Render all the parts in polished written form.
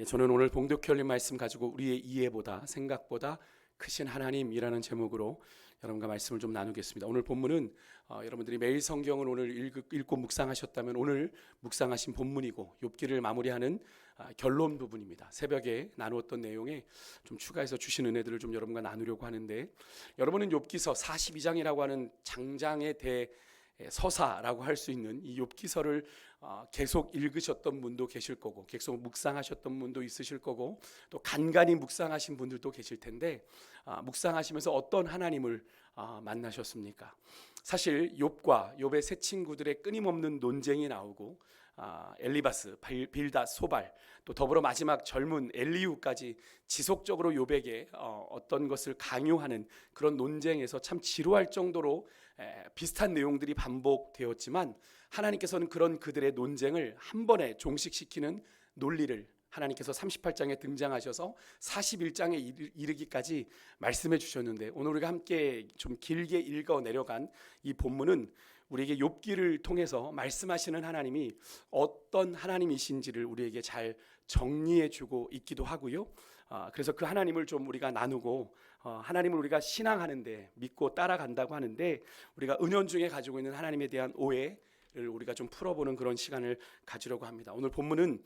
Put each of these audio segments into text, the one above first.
저는 오늘 봉독해 올린 말씀 가지고 우리의 이해보다 생각보다 크신 하나님이라는 제목으로 여러분과 말씀을 좀 나누겠습니다. 오늘 본문은 여러분들이 매일 성경을 오늘 읽고 묵상하셨다면 오늘 묵상하신 본문이고 욥기를 마무리하는 결론 부분입니다. 새벽에 나누었던 내용에 좀 추가해서 주신 은혜들을 좀 여러분과 나누려고 하는데, 여러분은 욥기서 42장이라고 하는 장장의 서사라고 할 수 있는 이 욥기서를 계속 읽으셨던 분도 계실 거고, 계속 묵상하셨던 분도 있으실 거고, 또 간간히 묵상하신 분들도 계실 텐데, 묵상하시면서 어떤 하나님을 만나셨습니까? 사실 욥과 욥의 세 친구들의 끊임없는 논쟁이 나오고, 엘리바스, 빌닷, 소발, 또 더불어 마지막 젊은 엘리후까지 지속적으로 욥에게 어떤 것을 강요하는 그런 논쟁에서 참 지루할 정도로 비슷한 내용들이 반복되었지만, 하나님께서는 그런 그들의 논쟁을 한 번에 종식시키는 논리를 하나님께서 38장에 등장하셔서 41장에 이르기까지 말씀해 주셨는데, 오늘 우리가 함께 좀 길게 읽어 내려간 이 본문은 우리에게 욥기를 통해서 말씀하시는 하나님이 어떤 하나님이신지를 우리에게 잘 정리해 주고 있기도 하고요. 그래서 그 하나님을 좀 우리가 나누고, 하나님을 우리가 신앙하는데, 믿고 따라간다고 하는데, 우리가 은연중에 가지고 있는 하나님에 대한 오해를 우리가 좀 풀어보는 그런 시간을 가지려고 합니다. 오늘 본문은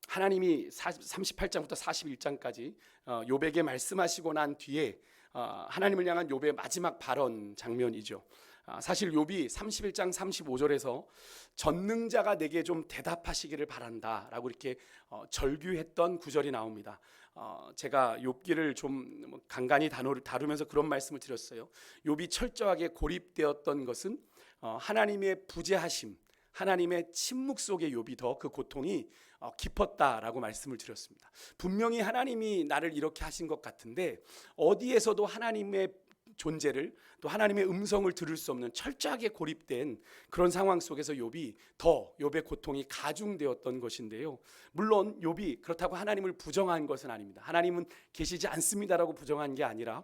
하나님이 38장부터 41장까지 욥에게 말씀하시고 난 뒤에 하나님을 향한 욥의 마지막 발언 장면이죠. 사실 욥이 31장 35절에서 전능자가 내게 좀 대답하시기를 바란다 라고 이렇게 절규했던 구절이 나옵니다. 제가 욥기를 좀 간간히 다루면서 그런 말씀을 드렸어요. 욥이 철저하게 고립되었던 것은 하나님의 부재하심, 하나님의 침묵 속에 욥이 더 그 고통이 깊었다라고 말씀을 드렸습니다. 분명히 하나님이 나를 이렇게 하신 것 같은데, 어디에서도 하나님의 존재를, 또 하나님의 음성을 들을 수 없는 철저하게 고립된 그런 상황 속에서 욥이 더 욥의 고통이 가중되었던 것인데요. 물론 욥이 그렇다고 하나님을 부정한 것은 아닙니다. 하나님은 계시지 않습니다라고 부정한 게 아니라,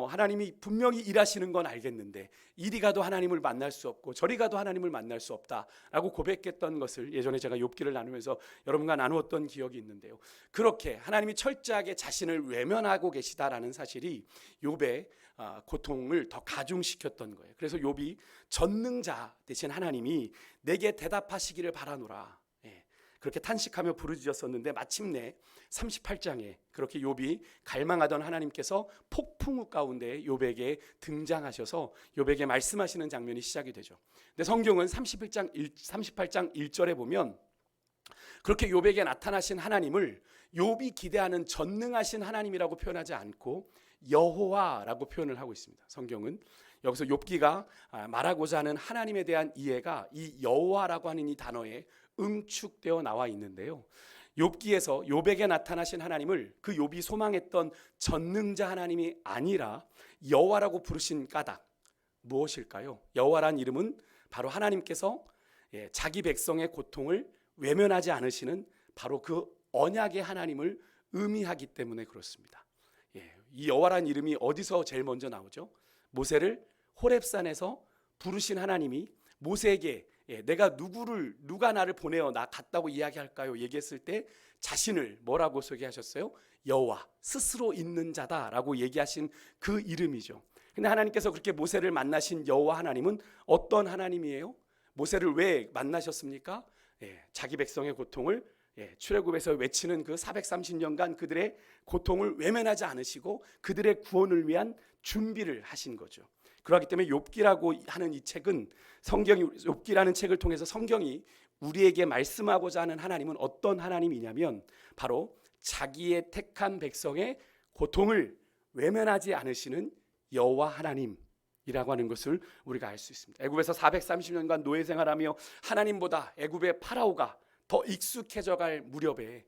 하나님이 분명히 일하시는 건 알겠는데 이리 가도 하나님을 만날 수 없고 저리 가도 하나님을 만날 수 없다라고 고백했던 것을 예전에 제가 욥기를 나누면서 여러분과 나누었던 기억이 있는데요. 그렇게 하나님이 철저하게 자신을 외면하고 계시다라는 사실이 욥의 고통을 더 가중시켰던 거예요. 그래서 욥이 전능자 대신 하나님이 내게 대답하시기를 바라노라, 그렇게 탄식하며 부르짖었었는데, 마침내 38장에 그렇게 욥이 갈망하던 하나님께서 폭풍우 가운데 욥에게 등장하셔서 욥에게 말씀하시는 장면이 시작이 되죠. 근데 성경은 38장 1절에 보면 그렇게 욥에게 나타나신 하나님을 욥이 기대하는 전능하신 하나님이라고 표현하지 않고 여호와라고 표현을 하고 있습니다. 성경은 여기서 욥기가 말하고자 하는 하나님에 대한 이해가 이 여호와라고 하는 이 단어에 응축되어 나와 있는데요. 욥기에서 욥에게 나타나신 하나님을 그 욥이 소망했던 전능자 하나님이 아니라 여호와라고 부르신 까닭, 무엇일까요? 여호와란 이름은 바로 하나님께서 자기 백성의 고통을 외면하지 않으시는 바로 그 언약의 하나님을 의미하기 때문에 그렇습니다. 이 여호와란 이름이 어디서 제일 먼저 나오죠? 모세를 호렙산에서 부르신 하나님이 모세에게 내가 누가 나를 보내어 나 갔다고 이야기할까요? 얘기했을 때 자신을 뭐라고 소개하셨어요? 여호와, 스스로 있는 자다라고 얘기하신 그 이름이죠. 근데 하나님께서 그렇게 모세를 만나신 여호와 하나님은 어떤 하나님이에요? 모세를 왜 만나셨습니까? 자기 백성의 고통을 출애굽에서 외치는 그 430년간 그들의 고통을 외면하지 않으시고 그들의 구원을 위한 준비를 하신 거죠. 그렇기 때문에 욥기라고 하는 이 책은, 욥기라는 책을 통해서 성경이 우리에게 말씀하고자 하는 하나님은 어떤 하나님이냐면 바로 자기의 택한 백성의 고통을 외면하지 않으시는 여호와 하나님이라고 하는 것을 우리가 알 수 있습니다. 애굽에서 430년간 노예 생활하며 하나님보다 애굽의 파라오가 더 익숙해져 갈 무렵에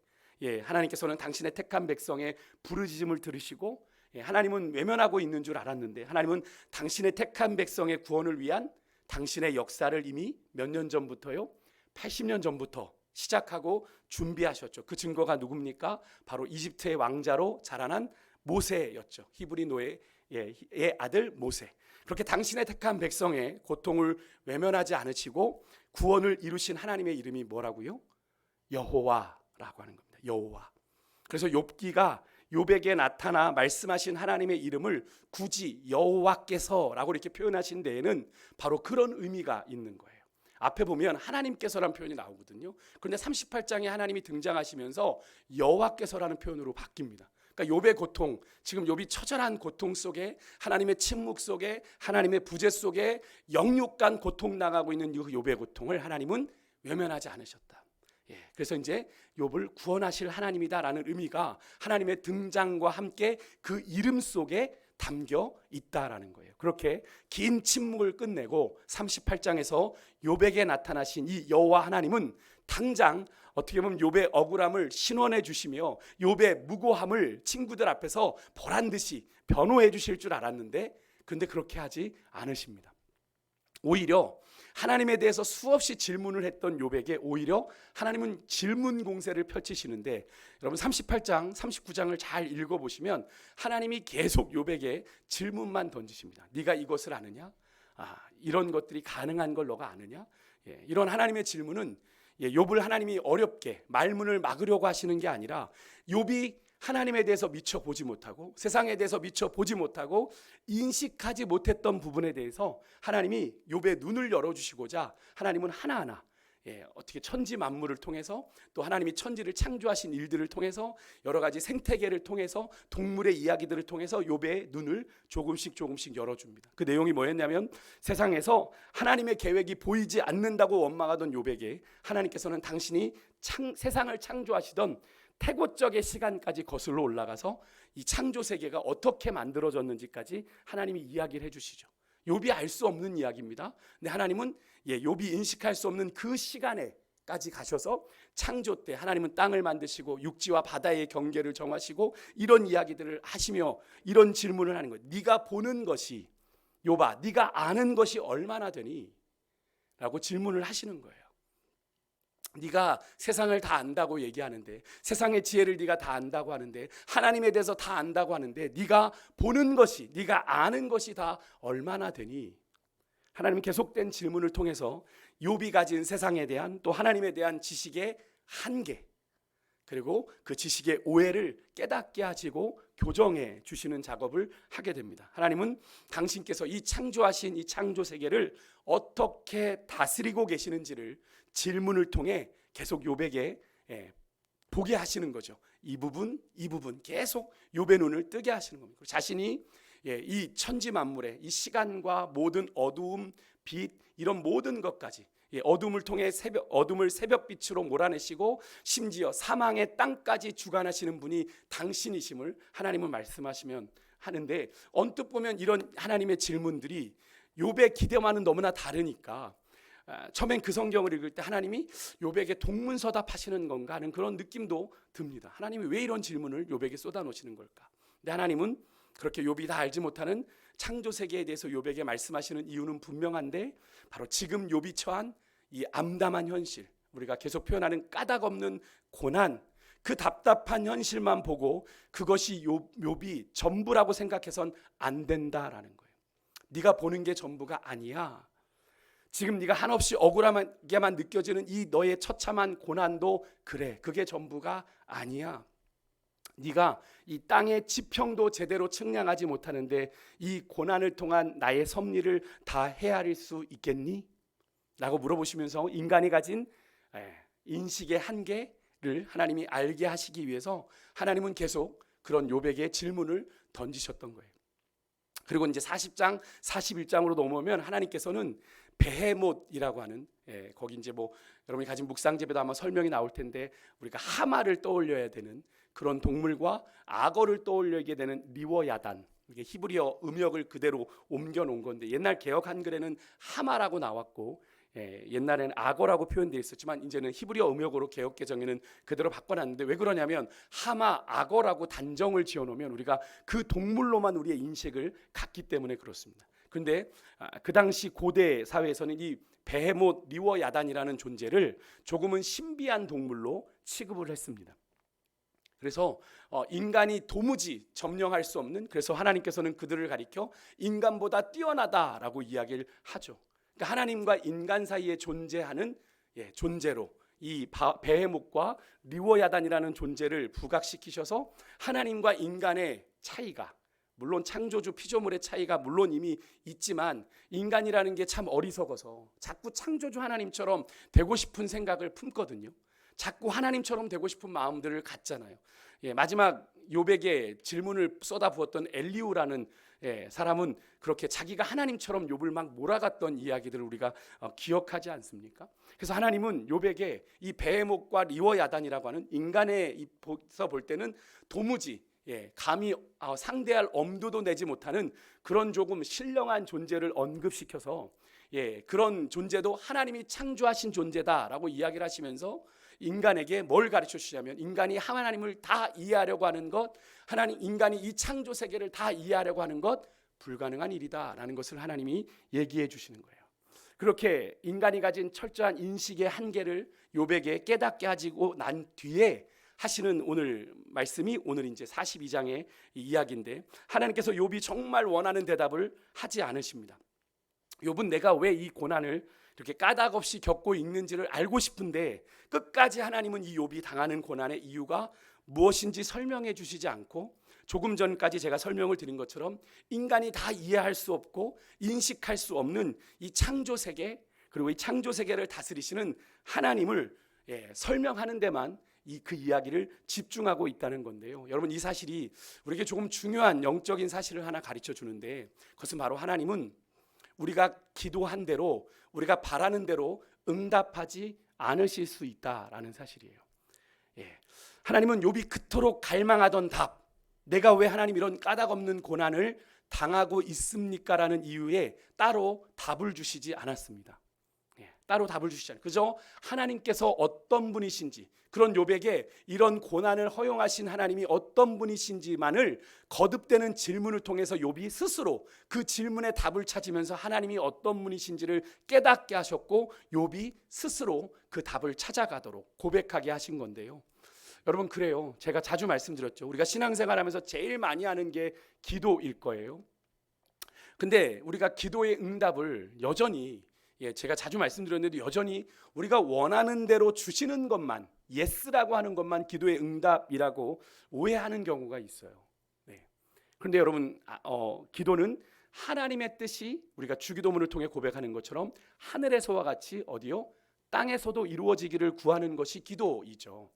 하나님께서는 당신의 택한 백성의 부르짖음을 들으시고, 하나님은 외면하고 있는 줄 알았는데 하나님은 당신의 택한 백성의 구원을 위한 당신의 역사를 이미 몇 년 전부터요? 80년 전부터 시작하고 준비하셨죠. 그 증거가 누굽니까? 바로 이집트의 왕자로 자라난 모세였죠. 히브리 노예의 아들 모세. 그렇게 당신의 택한 백성의 고통을 외면하지 않으시고 구원을 이루신 하나님의 이름이 뭐라고요? 여호와라고 하는 겁니다. 여호와. 그래서 욥기가 욥에게 나타나 말씀하신 하나님의 이름을 굳이 여호와께서라고 이렇게 표현하신 데에는 바로 그런 의미가 있는 거예요. 앞에 보면 하나님께서라는 표현이 나오거든요. 그런데 38장에 하나님이 등장하시면서 여호와께서라는 표현으로 바뀝니다. 그러니까 욥의 고통, 지금 욥이 처절한 고통 속에, 하나님의 침묵 속에, 하나님의 부재 속에 영육간 고통 당하고 있는 욥의 고통을 하나님은 외면하지 않으셨다. 그래서 이제 욥을 구원하실 하나님이다라는 의미가 하나님의 등장과 함께 그 이름 속에 담겨 있다라는 거예요. 그렇게 긴 침묵을 끝내고 38장에서 욥에게 나타나신 이 여호와 하나님은 당장 어떻게 보면 욥의 억울함을 신원해 주시며 욥의 무고함을 친구들 앞에서 보란 듯이 변호해 주실 줄 알았는데, 그런데 그렇게 하지 않으십니다. 오히려 하나님에 대해서 수없이 질문을 했던 욥에게 오히려 하나님은 질문 공세를 펼치시는데, 여러분 38장 39장을 잘 읽어보시면 하나님이 계속 욥에게 질문만 던지십니다. 네가 이것을 아느냐? 이런 것들이 가능한 걸 너가 아느냐? 이런 하나님의 질문은 욥을 하나님이 어렵게 말문을 막으려고 하시는 게 아니라, 욥이 하나님에 대해서 미처 보지 못하고 세상에 대해서 미처 보지 못하고 인식하지 못했던 부분에 대해서 하나님이 욥의 눈을 열어주시고자 하나님은 하나하나 어떻게 천지 만물을 통해서, 또 하나님이 천지를 창조하신 일들을 통해서, 여러 가지 생태계를 통해서, 동물의 이야기들을 통해서 욥의 눈을 조금씩 열어줍니다. 그 내용이 뭐였냐면, 세상에서 하나님의 계획이 보이지 않는다고 원망하던 욥에게 하나님께서는 당신이 세상을 창조하시던 태고적의 시간까지 거슬러 올라가서 이 창조 세계가 어떻게 만들어졌는지까지 하나님이 이야기를 해주시죠. 욥이 알 수 없는 이야기입니다. 근데 하나님은 욥이 인식할 수 없는 그 시간에까지 가셔서 창조 때 하나님은 땅을 만드시고 육지와 바다의 경계를 정하시고 이런 이야기들을 하시며 이런 질문을 하는 거예요. 네가 보는 것이, 욥아, 네가 아는 것이 얼마나 되니? 라고 질문을 하시는 거예요. 네가 세상을 다 안다고 얘기하는데, 세상의 지혜를 네가 다 안다고 하는데, 하나님에 대해서 다 안다고 하는데, 네가 보는 것이, 네가 아는 것이 다 얼마나 되니? 하나님은 계속된 질문을 통해서 욥이 가진 세상에 대한, 또 하나님에 대한 지식의 한계, 그리고 그 지식의 오해를 깨닫게 하시고 교정해 주시는 작업을 하게 됩니다. 하나님은 당신께서 이 창조하신 이 창조 세계를 어떻게 다스리고 계시는지를 질문을 통해 계속 욥에게 보게 하시는 거죠. 이 부분 계속 욥의 눈을 뜨게 하시는 겁니다. 자신이 이 천지 만물의 이 시간과 모든 어두움, 빛, 이런 모든 것까지 어둠을 통해 어둠을 새벽빛으로 몰아내시고 심지어 사망의 땅까지 주관하시는 분이 당신이심을 하나님은 말씀하시면 하는데, 언뜻 보면 이런 하나님의 질문들이 욥의 기대와는 너무나 다르니까 처음엔 그 성경을 읽을 때 하나님이 욥에게 동문서답하시는 건가 하는 그런 느낌도 듭니다. 하나님이 왜 이런 질문을 욥에게 쏟아놓으시는 걸까? 근데 하나님은 그렇게 욥이 다 알지 못하는 창조 세계에 대해서 욥에게 말씀하시는 이유는 분명한데, 바로 지금 욥이 처한 이 암담한 현실, 우리가 계속 표현하는 까닭 없는 고난, 그 답답한 현실만 보고 그것이 욥이 전부라고 생각해선 안 된다라는 거예요. 네가 보는 게 전부가 아니야. 지금 네가 한없이 억울하게만 느껴지는 이 너의 처참한 고난도 그래, 그게 전부가 아니야. 네가 이 땅의 지평도 제대로 측량하지 못하는데 이 고난을 통한 나의 섭리를 다 헤아릴 수 있겠니? 라고 물어보시면서 인간이 가진 인식의 한계를 하나님이 알게 하시기 위해서 하나님은 계속 그런 욥에게 질문을 던지셨던 거예요. 그리고 이제 40장 41장으로 넘어오면 하나님께서는 베헤못이라고 하는, 거기 이제 뭐 여러분이 가진 묵상집에도 아마 설명이 나올 텐데, 우리가 하마를 떠올려야 되는 그런 동물과 악어를 떠올리게 되는 리워야단, 이게 히브리어 음역을 그대로 옮겨 놓은 건데, 옛날 개역 한글에는 하마라고 나왔고 옛날에는 악어라고 표현되어 있었지만 이제는 히브리어 음역으로 개역 개정에는 그대로 바꿔놨는데, 왜 그러냐면 하마, 악어라고 단정을 지어놓으면 우리가 그 동물로만 우리의 인식을 갖기 때문에 그렇습니다. 그런데 그 당시 고대 사회에서는 이 베헤못, 리워야단이라는 존재를 조금은 신비한 동물로 취급을 했습니다. 그래서 인간이 도무지 점령할 수 없는, 그래서 하나님께서는 그들을 가리켜 인간보다 뛰어나다라고 이야기를 하죠. 그러니까 하나님과 인간 사이에 존재하는 존재로 이 베헤못과 리워야단이라는 존재를 부각시키셔서 하나님과 인간의 차이가, 물론 창조주 피조물의 차이가 물론 이미 있지만 인간이라는 게 참 어리석어서 자꾸 창조주 하나님처럼 되고 싶은 생각을 품거든요. 자꾸 하나님처럼 되고 싶은 마음들을 갖잖아요. 마지막 욥에게 질문을 쏟아부었던 엘리후라는 사람은 그렇게 자기가 하나님처럼 욥을 막 몰아갔던 이야기들을 우리가 기억하지 않습니까? 그래서 하나님은 욥에게 이 베헤못과 리워야단이라고 하는 인간에서 볼 때는 도무지 감히 상대할 엄두도 내지 못하는 그런 조금 신령한 존재를 언급시켜서 그런 존재도 하나님이 창조하신 존재다라고 이야기를 하시면서 인간에게 뭘 가르쳐 주시냐면 인간이 하나님을 다 이해하려고 하는 것, 인간이 이 창조 세계를 다 이해하려고 하는 것 불가능한 일이다라는 것을 하나님이 얘기해 주시는 거예요. 그렇게 인간이 가진 철저한 인식의 한계를 욥에게 깨닫게 하시고 난 뒤에 하시는 오늘 말씀이 오늘 이제 42장의 이야기인데, 하나님께서 욥이 정말 원하는 대답을 하지 않으십니다. 욥은 내가 왜 이 고난을 이렇게 까닭없이 겪고 있는지를 알고 싶은데 끝까지 하나님은 이 욥이 당하는 고난의 이유가 무엇인지 설명해 주시지 않고, 조금 전까지 제가 설명을 드린 것처럼 인간이 다 이해할 수 없고 인식할 수 없는 이 창조 세계, 그리고 이 창조 세계를 다스리시는 하나님을 설명하는 데만 그 이야기를 집중하고 있다는 건데요. 여러분, 이 사실이 우리에게 조금 중요한 영적인 사실을 하나 가르쳐 주는데, 그것은 바로 하나님은 우리가 기도한 대로, 우리가 바라는 대로 응답하지 않으실 수 있다라는 사실이에요. 하나님은 욥이 그토록 갈망하던 답, 내가 왜 하나님 이런 까닭없는 고난을 당하고 있습니까? 라는 이유에 따로 답을 주시지 않았습니다. 따로 답을 주시지 않아요. 그저 하나님께서 어떤 분이신지, 그런 욥에게 이런 고난을 허용하신 하나님이 어떤 분이신지만을 거듭되는 질문을 통해서 욥이 스스로 그 질문에 답을 찾으면서 하나님이 어떤 분이신지를 깨닫게 하셨고, 욥이 스스로 그 답을 찾아가도록 고백하게 하신 건데요. 여러분, 그래요. 제가 자주 말씀드렸죠. 우리가 신앙생활하면서 제일 많이 하는 게 기도일 거예요. 근데 우리가 기도의 응답을 여전히, 제가 자주 말씀드렸는데 여전히 우리가 원하는 대로 주시는 것만, 예스라고 하는 것만 기도의 응답이라고 오해하는 경우가 있어요. 그런데 여러분, 기도는 하나님의 뜻이 우리가 주기도문을 통해 고백하는 것처럼 하늘에서와 같이 어디요? 땅에서도 이루어지기를 구하는 것이 기도이죠.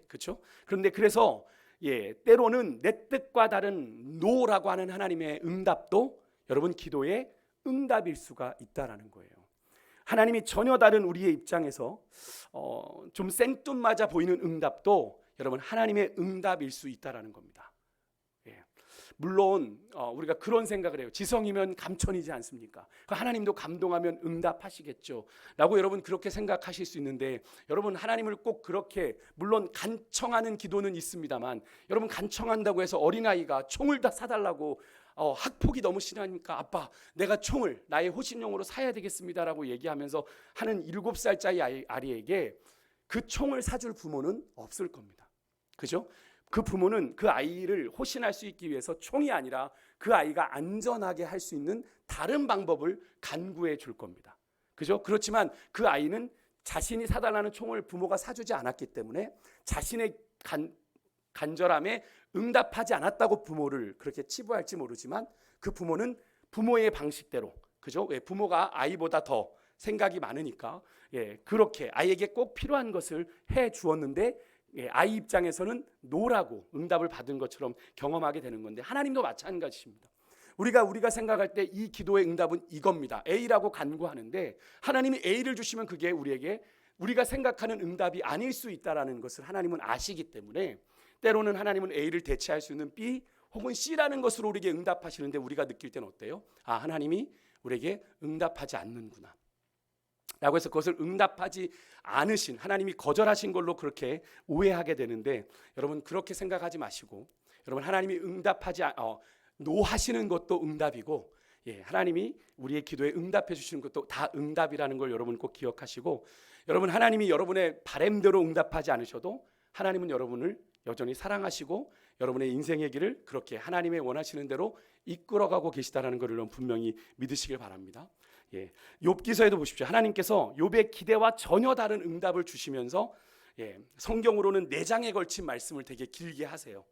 그렇죠? 그런데 그래서 때로는 내 뜻과 다른 노라고 하는 하나님의 응답도 여러분 기도의 응답일 수가 있다라는 거예요. 하나님이 전혀 다른 우리의 입장에서 좀 생뚱맞아 보이는 응답도 여러분 하나님의 응답일 수 있다라는 겁니다. 물론 우리가 그런 생각을 해요. 지성이면 감천이지 않습니까? 하나님도 감동하면 응답하시겠죠 라고 여러분 그렇게 생각하실 수 있는데, 여러분 하나님을 꼭 그렇게, 물론 간청하는 기도는 있습니다만, 여러분 간청한다고 해서 어린아이가 총을 다 사달라고 학폭이 너무 심하니까 아빠 내가 총을 나의 호신용으로 사야 되겠습니다 라고 얘기하면서 하는 7살짜리 아이에게 그 총을 사줄 부모는 없을 겁니다. 그죠? 그 부모는 그 아이를 호신할 수 있기 위해서 총이 아니라 그 아이가 안전하게 할 수 있는 다른 방법을 간구해 줄 겁니다. 그죠? 그렇지만 그 아이는 자신이 사달라는 총을 부모가 사주지 않았기 때문에 자신의 간절함에 응답하지 않았다고 부모를 그렇게 치부할지 모르지만, 그 부모는 부모의 방식대로, 그죠? 부모가 아이보다 더 생각이 많으니까 그렇게 아이에게 꼭 필요한 것을 해 주었는데 아이 입장에서는 노라고 응답을 받은 것처럼 경험하게 되는 건데, 하나님도 마찬가지입니다. 우리가 생각할 때 이 기도의 응답은 이겁니다. A라고 간구하는데 하나님이 A를 주시면 그게 우리가 생각하는 응답이 아닐 수 있다라는 것을 하나님은 아시기 때문에, 때로는 하나님은 A를 대체할 수 있는 B 혹은 C라는 것으로 우리에게 응답하시는데, 우리가 느낄 때는 어때요? 하나님이 우리에게 응답하지 않는구나 라고 해서 그것을 응답하지 않으신, 하나님이 거절하신 걸로 그렇게 오해하게 되는데, 여러분 그렇게 생각하지 마시고, 여러분 하나님이 노하시는 것도 응답이고, 하나님이 우리의 기도에 응답해 주시는 것도 다 응답이라는 걸 여러분 꼭 기억하시고, 여러분 하나님이 여러분의 바램대로 응답하지 않으셔도 하나님은 여러분을 여전히 사랑하시고 여러분의 인생의 길을 그렇게 하나님의 원하시는 대로 이끌어가고 계시다라는 것을 분명히 믿으시길 바랍니다. 욥기서에도 보십시오. 하나님께서 욥의 기대와 전혀 다른 응답을 주시면서 성경으로는 4장에 걸친 말씀을 되게 길게 하세요.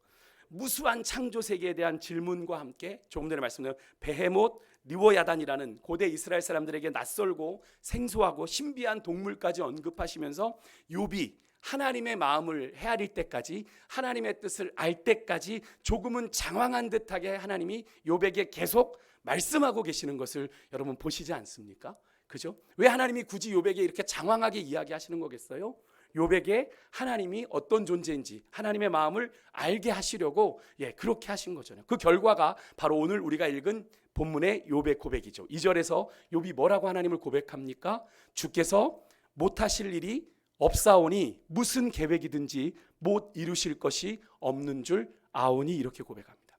무수한 창조 세계에 대한 질문과 함께 조금 전에 말씀드린 베헤못, 리워야단이라는 고대 이스라엘 사람들에게 낯설고 생소하고 신비한 동물까지 언급하시면서 욥이 하나님의 마음을 헤아릴 때까지, 하나님의 뜻을 알 때까지 조금은 장황한 듯하게 하나님이 욥에게 계속 말씀하고 계시는 것을 여러분 보시지 않습니까? 그죠? 왜 하나님이 굳이 욥에게 이렇게 장황하게 이야기하시는 거겠어요? 욥에게 하나님이 어떤 존재인지 하나님의 마음을 알게 하시려고 그렇게 하신 거잖아요. 그 결과가 바로 오늘 우리가 읽은 본문의 욥의 고백이죠. 2절에서 욥이 뭐라고 하나님을 고백합니까? 주께서 못하실 일이 없사오니 무슨 계획이든지 못 이루실 것이 없는 줄 아오니, 이렇게 고백합니다.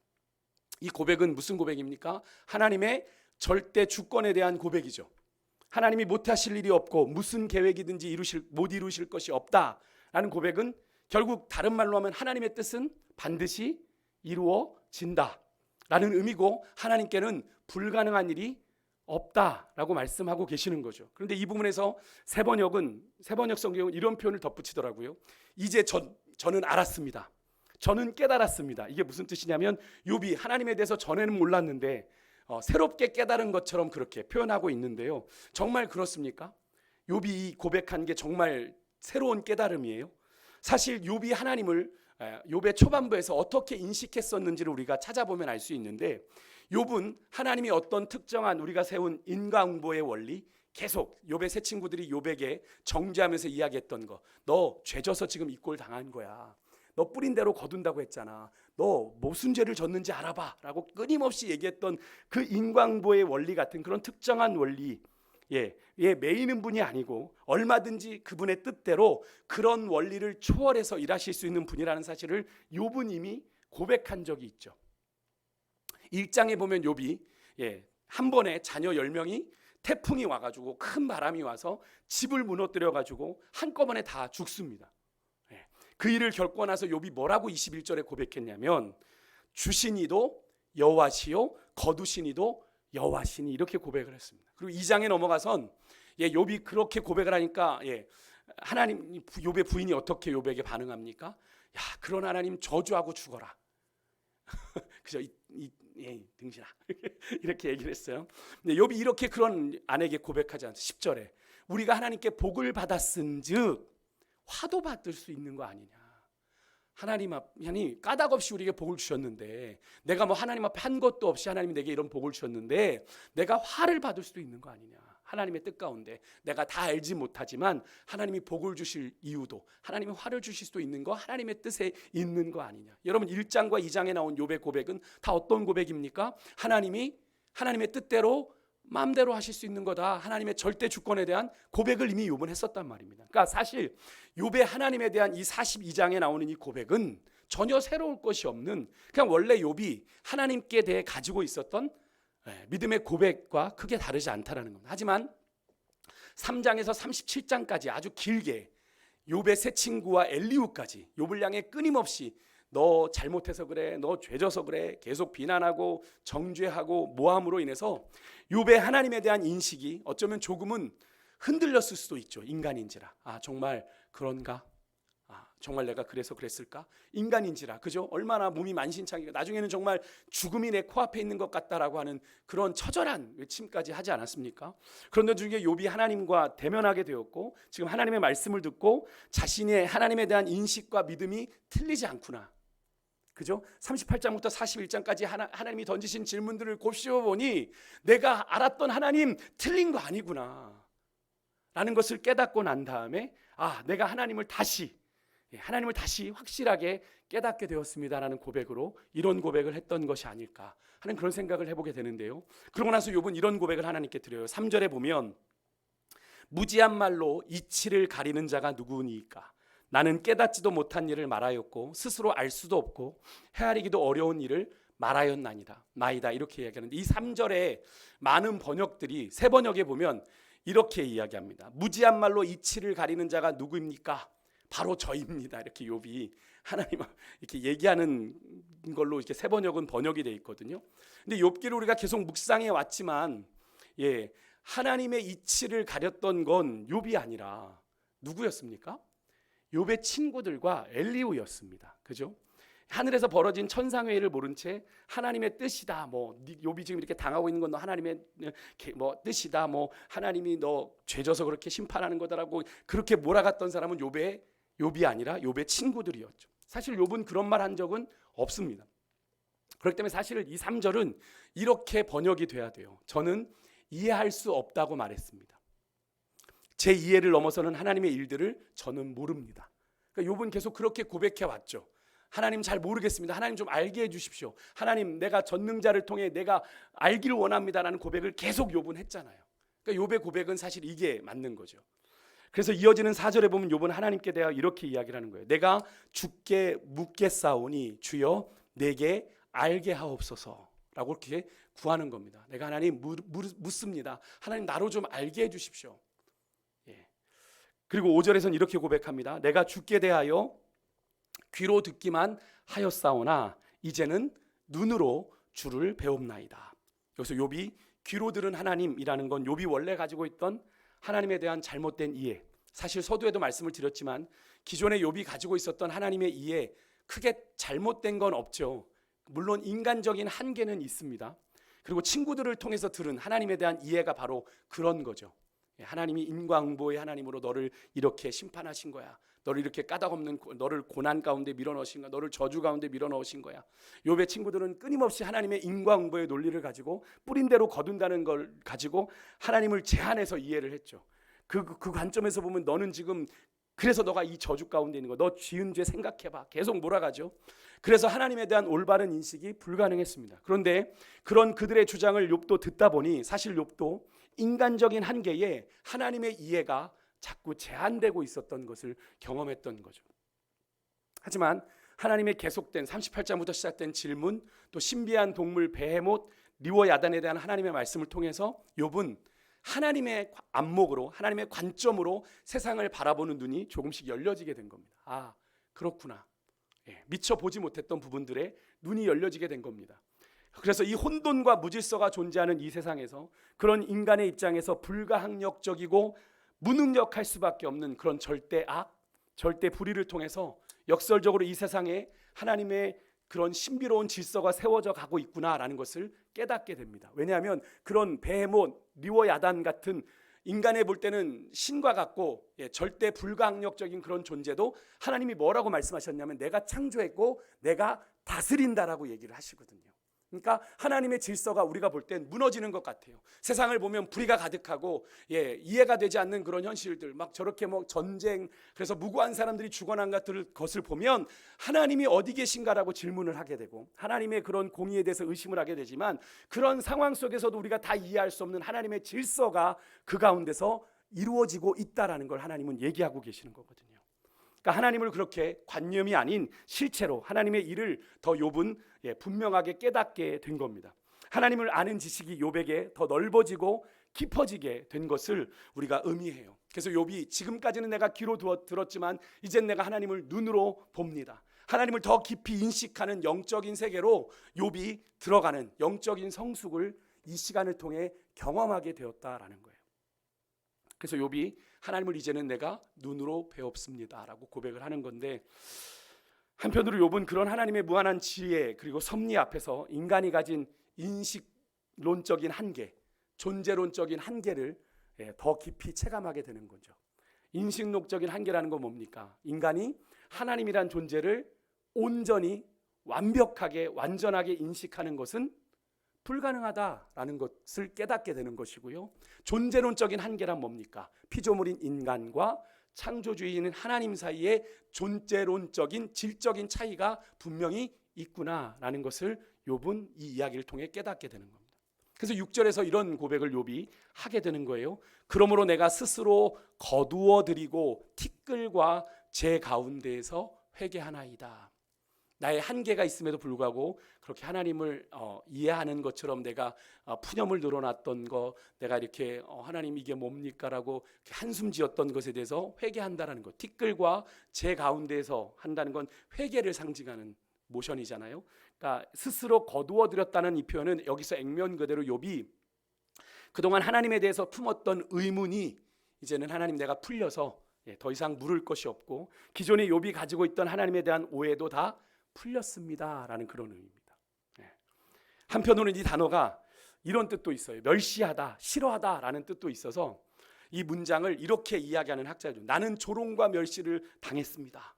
이 고백은 무슨 고백입니까? 하나님의 절대 주권에 대한 고백이죠. 하나님이 못하실 일이 없고 무슨 계획이든지 못 이루실 것이 없다라는 고백은 결국 다른 말로 하면 하나님의 뜻은 반드시 이루어진다라는 의미고, 하나님께는 불가능한 일이 없다라고 말씀하고 계시는 거죠. 그런데 이 부분에서 세번역 성경은 이런 표현을 덧붙이더라고요. 이제 저는 알았습니다. 저는 깨달았습니다. 이게 무슨 뜻이냐면 욥이 하나님에 대해서 전에는 몰랐는데 새롭게 깨달은 것처럼 그렇게 표현하고 있는데요. 정말 그렇습니까? 욥이 고백한 게 정말 새로운 깨달음이에요. 사실 욥이 하나님을 욥의 초반부에서 어떻게 인식했었는지를 우리가 찾아보면 알 수 있는데, 욥은 하나님이 어떤 특정한 우리가 세운 인과응보의 원리, 계속 욥의 세 친구들이 욥에게 정죄하면서 이야기했던 거, 너 죄져서 지금 이 꼴 당한 거야. 너 뿌린 대로 거둔다고 했잖아. 너 무슨 죄를 졌는지 알아봐 라고 끊임없이 얘기했던 그 인과응보의 원리 같은 그런 특정한 원리, 매이는 분이 아니고 얼마든지 그분의 뜻대로 그런 원리를 초월해서 일하실 수 있는 분이라는 사실을 욥은 이미 고백한 적이 있죠. 1장에 보면 욥이 한 번에 자녀 10명이 태풍이 와가지고 큰 바람이 와서 집을 무너뜨려가지고 한꺼번에 다 죽습니다. 그 일을 겪고 나서 욥이 뭐라고 21절에 고백했냐면, 주시니도 여호와시요 거두시니도 여호와시니, 이렇게 고백을 했습니다. 그리고 2장에 넘어가선 욥이 그렇게 고백을 하니까 하나님, 욥의 부인이 어떻게 욥에게 반응합니까? 야, 그런 하나님 저주하고 죽어라. 그죠? 등신아. 이렇게 얘기를 했어요. 근데 욥이 이렇게 그런 아내에게 고백하지 않아요. 10절에 우리가 하나님께 복을 받았은즉 화도 받을 수 있는 거 아니냐. 하나님이 까닭 없이 우리에게 복을 주셨는데, 내가 뭐 하나님 앞에 한 것도 없이 하나님이 내게 이런 복을 주셨는데 내가 화를 받을 수도 있는 거 아니냐. 하나님의 뜻 가운데 내가 다 알지 못하지만 하나님이 복을 주실 이유도, 하나님이 화를 주실 수도 있는 거 하나님의 뜻에 있는 거 아니냐. 여러분 1장과 2장에 나온 욥의 고백은 다 어떤 고백입니까? 하나님이 하나님의 뜻대로 마음대로 하실 수 있는 거다. 하나님의 절대 주권에 대한 고백을 이미 욥은 했었단 말입니다. 그러니까 사실 욥의 하나님에 대한 이 42장에 나오는 이 고백은 전혀 새로울 것이 없는, 그냥 원래 욥이 하나님께 대해 가지고 있었던 믿음의 고백과 크게 다르지 않다라는 겁니다. 하지만 3장에서 37장까지 아주 길게 욥의 세 친구와 엘리후까지 욥을 향해 끊임없이 너 잘못해서 그래, 너 죄져서 그래, 계속 비난하고 정죄하고 모함으로 인해서 욥의 하나님에 대한 인식이 어쩌면 조금은 흔들렸을 수도 있죠. 인간인지라. 정말 그런가? 정말 내가 그래서 그랬을까? 인간인지라. 그죠? 얼마나 몸이 만신창이가, 나중에는 정말 죽음이 내 코앞에 있는 것 같다라고 하는 그런 처절한 외침까지 하지 않았습니까? 그런데 중에 욥이 하나님과 대면하게 되었고, 지금 하나님의 말씀을 듣고 자신의 하나님에 대한 인식과 믿음이 틀리지 않구나. 그죠? 38장부터 41장까지 하나님이 던지신 질문들을 곱씹어 보니 내가 알았던 하나님 틀린 거 아니구나 라는 것을 깨닫고 난 다음에 내가 하나님을 다시 확실하게 깨닫게 되었습니다라는 고백으로 이런 고백을 했던 것이 아닐까 하는 그런 생각을 해보게 되는데요. 그러고 나서 욥은 이런 고백을 하나님께 드려요. 3절에 보면 무지한 말로 이치를 가리는 자가 누구니까? 나는 깨닫지도 못한 일을 말하였고 스스로 알 수도 없고 헤아리기도 어려운 일을 말하였나이다. 이렇게 이야기하는데, 이 3절에 많은 번역들이, 새 번역에 보면 이렇게 이야기합니다. 무지한 말로 이치를 가리는 자가 누구입니까? 바로 저입니다. 이렇게 욥이 하나님 이렇게 얘기하는 걸로 이렇게 새 번역은 번역이 돼 있거든요. 근데 욥기를 우리가 계속 묵상해 왔지만 하나님의 이치를 가렸던 건 욥이 아니라 누구였습니까? 욥의 친구들과 엘리후였습니다. 그죠? 하늘에서 벌어진 천상회의를 모른 채 하나님의 뜻이다. 뭐 욥이 지금 이렇게 당하고 있는 건 너 하나님의 뭐 뜻이다. 뭐 하나님이 너 죄져서 그렇게 심판하는 거다라고 그렇게 몰아갔던 사람은 욥이 아니라 욥의 친구들이었죠. 사실 욥은 그런 말 한 적은 없습니다. 그렇기 때문에 사실 이 3절은 이렇게 번역이 돼야 돼요. 저는 이해할 수 없다고 말했습니다. 제 이해를 넘어서는 하나님의 일들을 저는 모릅니다. 그러니까 욥은 계속 그렇게 고백해 왔죠. 하나님 잘 모르겠습니다. 하나님 좀 알게 해주십시오. 하나님 내가 전능자를 통해 내가 알기를 원합니다라는 고백을 계속 욥은 했잖아요. 그러니까 욥의 고백은 사실 이게 맞는 거죠. 그래서 이어지는 4절에 보면 욥은 하나님께 대하여 이렇게 이야기를 하는 거예요. 내가 주께 묻겠사오니 주여 내게 알게 하옵소서라고 이렇게 구하는 겁니다. 내가 하나님 묻습니다. 하나님 나로 좀 알게 해주십시오. 그리고 5절에서는 이렇게 고백합니다. 내가 주께 대하여 귀로 듣기만 하였사오나 이제는 눈으로 주를 배웁나이다. 여기서 욥이 귀로 들은 하나님이라는 건 욥이 원래 가지고 있던 하나님에 대한 잘못된 이해. 사실 서두에도 말씀을 드렸지만 기존에 욥이 가지고 있었던 하나님의 이해 크게 잘못된 건 없죠. 물론 인간적인 한계는 있습니다. 그리고 친구들을 통해서 들은 하나님에 대한 이해가 바로 그런 거죠. 하나님이 인과응보의 하나님으로 너를 이렇게 심판하신 거야. 너를 이렇게 까닭없는 너를 고난 가운데 밀어넣으신 거야. 너를 저주 가운데 밀어넣으신 거야. 욥의 친구들은 끊임없이 하나님의 인과응보의 논리를 가지고 뿌린 대로 거둔다는 걸 가지고 하나님을 제한해서 이해를 했죠. 그 관점에서 보면 너는 지금 그래서 너가 이 저주 가운데 있는 거. 너 지은 죄 생각해봐. 계속 몰아가죠. 그래서 하나님에 대한 올바른 인식이 불가능했습니다. 그런데 그런 그들의 주장을 욥도 듣다 보니 사실 욥도 인간적인 한계에 하나님의 이해가 자꾸 제한되고 있었던 것을 경험했던 거죠. 하지만 하나님의 계속된 38장부터 시작된 질문, 또 신비한 동물 베헤못, 리워야단에 대한 하나님의 말씀을 통해서 욥은 하나님의 안목으로, 하나님의 관점으로 세상을 바라보는 눈이 조금씩 열려지게 된 겁니다. 아, 그렇구나. 미처 보지 못했던 부분들에 눈이 열려지게 된 겁니다. 그래서 이 혼돈과 무질서가 존재하는 이 세상에서 그런 인간의 입장에서 불가항력적이고 무능력할 수밖에 없는 그런 절대 악, 절대 불의를 통해서 역설적으로 이 세상에 하나님의 그런 신비로운 질서가 세워져 가고 있구나라는 것을 깨닫게 됩니다. 왜냐하면 그런 베헤못, 리워야단 같은 인간에 볼 때는 신과 같고 절대 불가항력적인 그런 존재도 하나님이 뭐라고 말씀하셨냐면 내가 창조했고 내가 다스린다라고 얘기를 하시거든요. 그러니까 하나님의 질서가 우리가 볼 땐 무너지는 것 같아요. 세상을 보면 불의가 가득하고 이해가 되지 않는 그런 현실들, 막 저렇게 뭐 전쟁, 그래서 무고한 사람들이 죽어난 것을 보면 하나님이 어디 계신가라고 질문을 하게 되고 하나님의 그런 공의에 대해서 의심을 하게 되지만 그런 상황 속에서도 우리가 다 이해할 수 없는 하나님의 질서가 그 가운데서 이루어지고 있다라는 걸 하나님은 얘기하고 계시는 거거든요. 그러니까 하나님을 그렇게 관념이 아닌 실체로 하나님의 일을 더 욥은 분명하게 깨닫게 된 겁니다. 하나님을 아는 지식이 욥에게 더 넓어지고 깊어지게 된 것을 우리가 의미해요. 그래서 욥이 지금까지는 내가 귀로 들었지만 이젠 내가 하나님을 눈으로 봅니다. 하나님을 더 깊이 인식하는 영적인 세계로 욥이 들어가는 영적인 성숙을 이 시간을 통해 경험하게 되었다라는 거예요. 그래서 욥이 하나님을 이제는 내가 눈으로 배웠습니다라고 고백을 하는 건데, 한편으로 욥은 그런 하나님의 무한한 지혜 그리고 섭리 앞에서 인간이 가진 인식론적인 한계, 존재론적인 한계를 더 깊이 체감하게 되는 거죠. 인식론적인 한계라는 건 뭡니까? 인간이 하나님이란 존재를 온전히 완벽하게 완전하게 인식하는 것은 불가능하다라는 것을 깨닫게 되는 것이고요. 존재론적인 한계란 뭡니까? 피조물인 인간과 창조주의인 하나님 사이에 존재론적인 질적인 차이가 분명히 있구나라는 것을 욥은 이 이야기를 통해 깨닫게 되는 겁니다. 그래서 6절에서 이런 고백을 욥이 하게 되는 거예요. 그러므로 내가 스스로 거두어 드리고 티끌과 제 가운데에서 회개하나이다. 나의 한계가 있음에도 불구하고 그렇게 하나님을 이해하는 것처럼 내가 푸념을 늘어놨던 거, 내가 이렇게 하나님 이게 뭡니까라고 한숨 지었던 것에 대해서 회개한다라는 것. 티끌과 제 가운데에서 한다는 건 회개를 상징하는 모션이잖아요. 그러니까 스스로 거두어 들였다는 이 표현은 여기서 액면 그대로 욥이 그동안 하나님에 대해서 품었던 의문이 이제는 하나님 내가 풀려서 더 이상 물을 것이 없고 기존에 욥이 가지고 있던 하나님에 대한 오해도 다 풀렸습니다라는 그런 의미입니다. 한편으로는 이 단어가 이런 뜻도 있어요. 멸시하다, 싫어하다라는 뜻도 있어서 이 문장을 이렇게 이야기하는 학자들, 나는 조롱과 멸시를 당했습니다.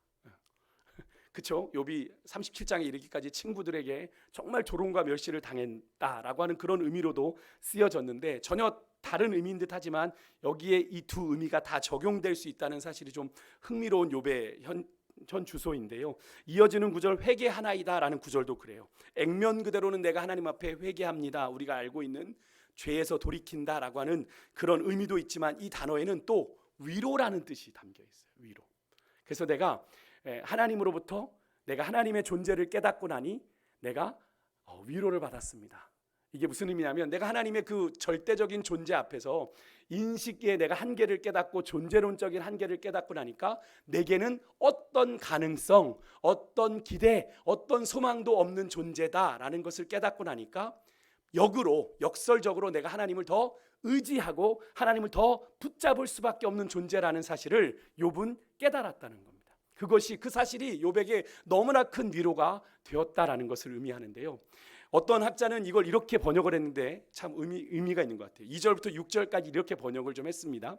그렇죠? 욥이 37장에 이르기까지 친구들에게 정말 조롱과 멸시를 당했다라고 하는 그런 의미로도 쓰여졌는데 전혀 다른 의미인 듯하지만 여기에 이 두 의미가 다 적용될 수 있다는 사실이 좀 흥미로운 욥의 현 주소인데요. 이어지는 구절 회개하나이다라는 구절도 그래요. 액면 그대로는 내가 하나님 앞에 회개합니다. 우리가 알고 있는 죄에서 돌이킨다라고 하는 그런 의미도 있지만 이 단어에는 또 위로라는 뜻이 담겨 있어요. 위로. 그래서 내가 하나님으로부터 내가 하나님의 존재를 깨닫고 나니 내가 위로를 받았습니다. 이게 무슨 의미냐면 내가 하나님의 그 절대적인 존재 앞에서 인식의 내가 한계를 깨닫고 존재론적인 한계를 깨닫고 나니까 내게는 어떤 가능성, 어떤 기대, 어떤 소망도 없는 존재다라는 것을 깨닫고 나니까 역설적으로 내가 하나님을 더 의지하고 하나님을 더 붙잡을 수밖에 없는 존재라는 사실을 욥은 깨달았다는 겁니다. 그 사실이 욥에게 너무나 큰 위로가 되었다라는 것을 의미하는데요. 어떤 학자는 이걸 이렇게 번역을 했는데 참 의미가 있는 것 같아요. 2절부터 6절까지 이렇게 번역을 좀 했습니다.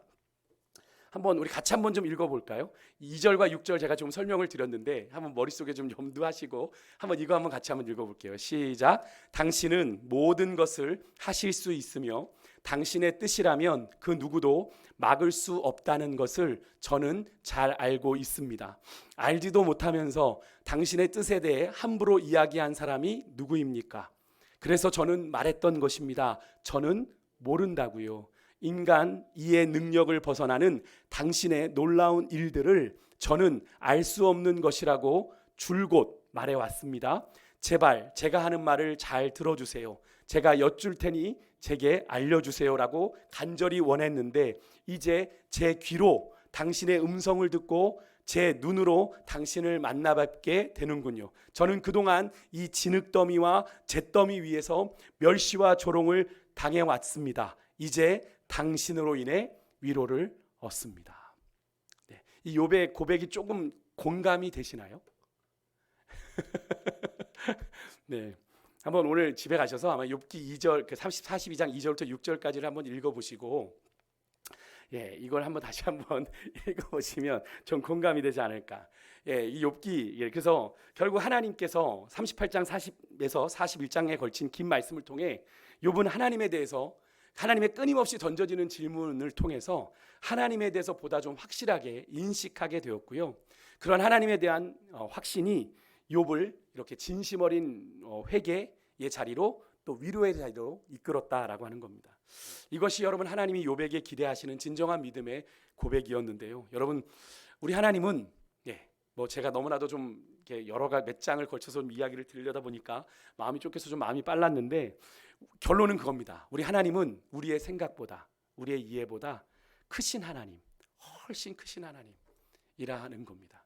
우리 같이 한번 좀 읽어볼까요? 2절과 6절 제가 좀 설명을 드렸는데 한번 머릿속에 좀 염두하시고 이거 한번 같이 한번 읽어볼게요. 시작. 당신은 모든 것을 하실 수 있으며 당신의 뜻이라면 그 누구도 막을 수 없다는 것을 저는 잘 알고 있습니다. 알지도 못하면서 당신의 뜻에 대해 함부로 이야기한 사람이 누구입니까? 그래서 저는 말했던 것입니다. 저는 모른다고요. 인간 이해 능력을 벗어나는 당신의 놀라운 일들을 저는 알 수 없는 것이라고 줄곧 말해왔습니다. 제발 제가 하는 말을 잘 들어주세요. 제가 여쭐 테니 제게 알려주세요라고 간절히 원했는데 이제 제 귀로 당신의 음성을 듣고 제 눈으로 당신을 만나뵙게 되는군요. 저는 그동안 이 진흙더미와 잿더미 위에서 멸시와 조롱을 당해왔습니다. 이제 당신으로 인해 위로를 얻습니다. 이 욥의 고백이 조금 공감이 되시나요? 네. 한번 오늘 집에 가셔서 아마 욥기 2절 42장 2절부터 6절까지를 한번 읽어보시고 이걸 한번 다시 한번 읽어보시면 좀 공감이 되지 않을까. 이 욥기 그래서 결국 하나님께서 38장 40에서 41장에 걸친 긴 말씀을 통해 욥은 하나님에 대해서 하나님의 끊임없이 던져지는 질문을 통해서 하나님에 대해서 보다 좀 확실하게 인식하게 되었고요. 그런 하나님에 대한 확신이 욥을 이렇게 진심 어린 회개의 자리로 또 위로의 자리로 이끌었다라고 하는 겁니다. 이것이 여러분 하나님이 욥에게 기대하시는 진정한 믿음의 고백이었는데요. 여러분 우리 하나님은 제가 너무나도 좀 여러 가지 몇 장을 걸쳐서 이야기를 들으려다 보니까 마음이 쫓겨서 좀 마음이 빨랐는데 결론은 그겁니다. 우리 하나님은 우리의 생각보다 우리의 이해보다 크신 하나님, 훨씬 크신 하나님이라 하는 겁니다.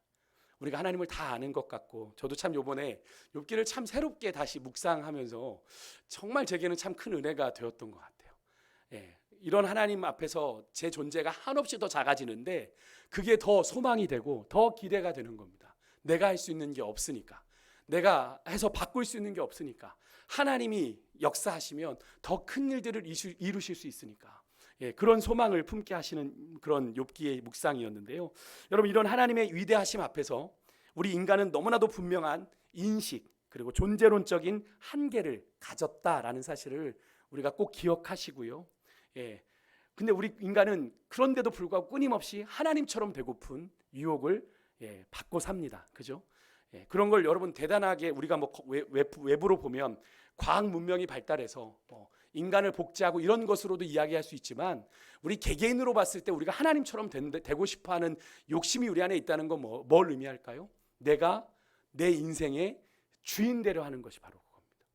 우리가 하나님을 다 아는 것 같고 저도 참 요번에 욥기를 참 새롭게 다시 묵상하면서 정말 제게는 참 큰 은혜가 되었던 것 같아요. 이런 하나님 앞에서 제 존재가 한없이 더 작아지는데 그게 더 소망이 되고 더 기대가 되는 겁니다. 내가 할 수 있는 게 없으니까, 내가 해서 바꿀 수 있는 게 없으니까, 하나님이 역사하시면 더 큰 일들을 이루실 수 있으니까 그런 소망을 품게 하시는 그런 욥기의 묵상이었는데요. 여러분 이런 하나님의 위대하심 앞에서 우리 인간은 너무나도 분명한 인식 그리고 존재론적인 한계를 가졌다라는 사실을 우리가 꼭 기억하시고요. 근데 우리 인간은 그런데도 불구하고 끊임없이 하나님처럼 되고픈 유혹을 받고 삽니다. 그죠? 그런 걸 여러분 대단하게 우리가 외부로 보면 과학 문명이 발달해서 인간을 복제하고 이런 것으로도 이야기할 수 있지만 우리 개개인으로 봤을 때 우리가 하나님처럼 되고 싶어하는 욕심이 우리 안에 있다는 건 뭘 의미할까요? 내가 내 인생의 주인 되려 하는 것이 바로 그겁니다.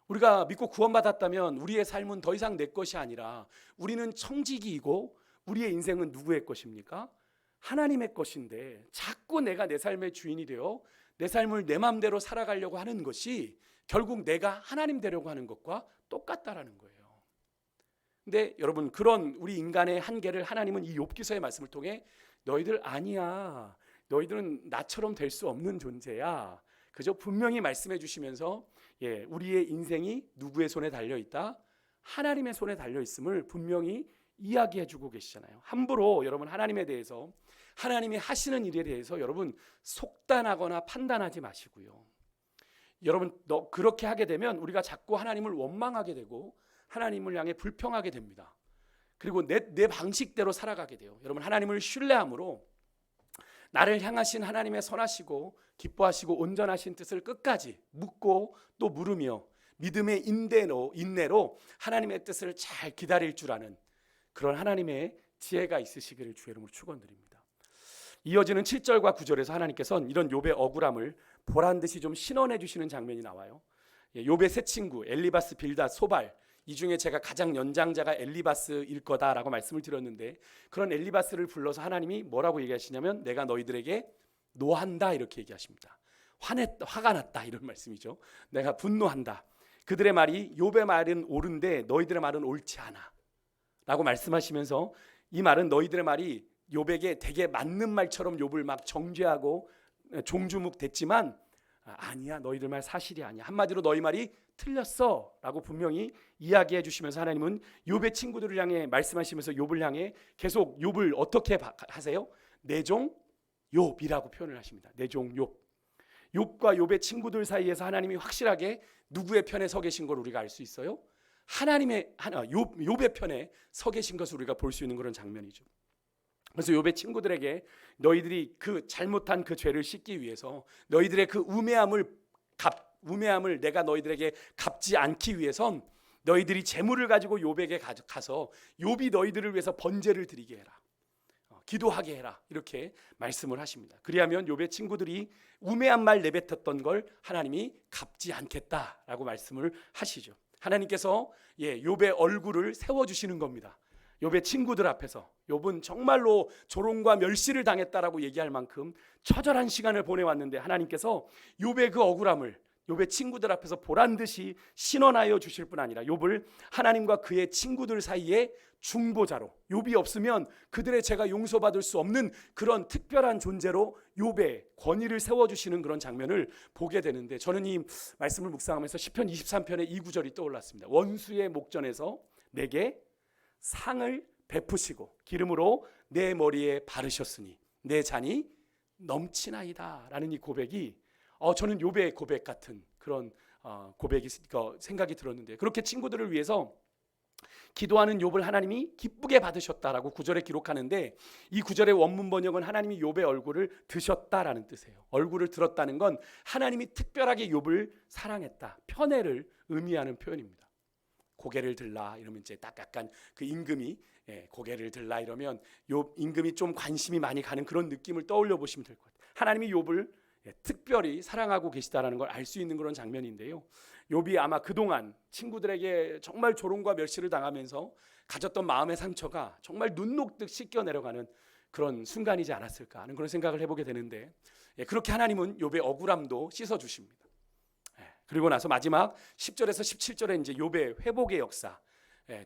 우리가 믿고 구원받았다면 우리의 삶은 더 이상 내 것이 아니라 우리는 청지기이고 우리의 인생은 누구의 것입니까? 하나님의 것인데 자꾸 내가 내 삶의 주인이 되어 내 삶을 내 마음대로 살아가려고 하는 것이 결국 내가 하나님 되려고 하는 것과 똑같다라는 거예요. 근데 여러분, 그런 우리 인간의 한계를 하나님은 이 욥기서의 말씀을 통해 너희들 아니야, 너희들은 나처럼 될 수 없는 존재야, 그저 분명히 말씀해 주시면서 우리의 인생이 누구의 손에 달려 있다? 하나님의 손에 달려 있음을 분명히 이야기해 주고 계시잖아요. 함부로 여러분 하나님에 대해서, 하나님이 하시는 일에 대해서 여러분 속단하거나 판단하지 마시고요. 여러분 그렇게 하게 되면 우리가 자꾸 하나님을 원망하게 되고 하나님을 향해 불평하게 됩니다. 그리고 내 방식대로 살아가게 돼요. 여러분, 하나님을 신뢰함으로 나를 향하신 하나님의 선하시고 기뻐하시고 온전하신 뜻을 끝까지 묻고 또 물으며 믿음의 인내로 하나님의 뜻을 잘 기다릴 줄 아는 그런 하나님의 지혜가 있으시기를 주의 이름으로 축원드립니다. 이어지는 7절과 9절에서 하나님께서는 이런 욥의 억울함을 보란듯이 좀 신원해 주시는 장면이 나와요. 욥의 세 친구 엘리바스, 빌닷, 소발, 이 중에 제가 가장 연장자가 엘리바스일 거다라고 말씀을 드렸는데, 그런 엘리바스를 불러서 하나님이 뭐라고 얘기하시냐면 내가 너희들에게 노한다 이렇게 얘기하십니다. 화가 났다 이런 말씀이죠. 내가 분노한다. 그들의 말이 욥의 말은 옳은데 너희들의 말은 옳지 않아 라고 말씀하시면서, 이 말은 너희들의 말이 욥에게 되게 맞는 말처럼 욥을 막 정죄하고 종주묵댔지만 아니야, 너희들 말 사실이 아니야, 한마디로 너희 말이 틀렸어 라고 분명히 이야기해 주시면서 하나님은 욥의 친구들을 향해 말씀하시면서 욥을 향해 계속 욥을 어떻게 하세요? 내 종 욥이라고 표현을 하십니다. 내 종 욥. 욥과 욥의 친구들 사이에서 하나님이 확실하게 누구의 편에 서 계신 걸 우리가 알 수 있어요? 욥의 편에 서 계신 것을 우리가 볼 수 있는 그런 장면이죠. 그래서 욥의 친구들에게 너희들이 그 잘못한 그 죄를 씻기 위해서, 너희들의 그 우매함을 내가 너희들에게 갚지 않기 위해선 너희들이 재물을 가지고 욥에게 가서 욥이 너희들을 위해서 번제를 드리게 해라, 기도하게 해라 이렇게 말씀을 하십니다. 그리하면 욥의 친구들이 우매한 말 내뱉었던 걸 하나님이 갚지 않겠다라고 말씀을 하시죠. 하나님께서 욥의 얼굴을 세워주시는 겁니다. 욥의 친구들 앞에서 욥은 정말로 조롱과 멸시를 당했다라고 얘기할 만큼 처절한 시간을 보내왔는데, 하나님께서 욥의 그 억울함을 욥의 친구들 앞에서 보란듯이 신원하여 주실 뿐 아니라 욥을 하나님과 그의 친구들 사이에 중보자로, 욥이 없으면 그들의 죄가 용서받을 수 없는 그런 특별한 존재로 욥의 권위를 세워주시는 그런 장면을 보게 되는데, 저는 이 말씀을 묵상하면서 시편 23편의 이 구절이 떠올랐습니다. 원수의 목전에서 내게 상을 베푸시고 기름으로 내 머리에 바르셨으니 내 잔이 넘치나이다 라는 이 고백이 저는 욥의 고백 같은 그런 고백이 생각이 들었는데, 그렇게 친구들을 위해서 기도하는 욥을 하나님이 기쁘게 받으셨다라고 9절에 기록하는데, 이 9절의 원문 번역은 하나님이 욥의 얼굴을 드셨다라는 뜻이에요. 얼굴을 들었다는 건 하나님이 특별하게 욥을 사랑했다, 편애를 의미하는 표현입니다. 고개를 들라 이러면 이제 딱 약간 그 임금이 고개를 들라 이러면 욥 임금이 좀 관심이 많이 가는 그런 느낌을 떠올려 보시면 될 것 같아요. 하나님이 욥을 특별히 사랑하고 계시다라는 걸 알 수 있는 그런 장면인데요. 욥이 아마 그동안 친구들에게 정말 조롱과 멸시를 당하면서 가졌던 마음의 상처가 정말 눈 녹듯 씻겨 내려가는 그런 순간이지 않았을까 하는 그런 생각을 해보게 되는데, 그렇게 하나님은 욥의 억울함도 씻어 주십니다. 그리고 나서 마지막 10절에서 17절에 이제 욥의 회복의 역사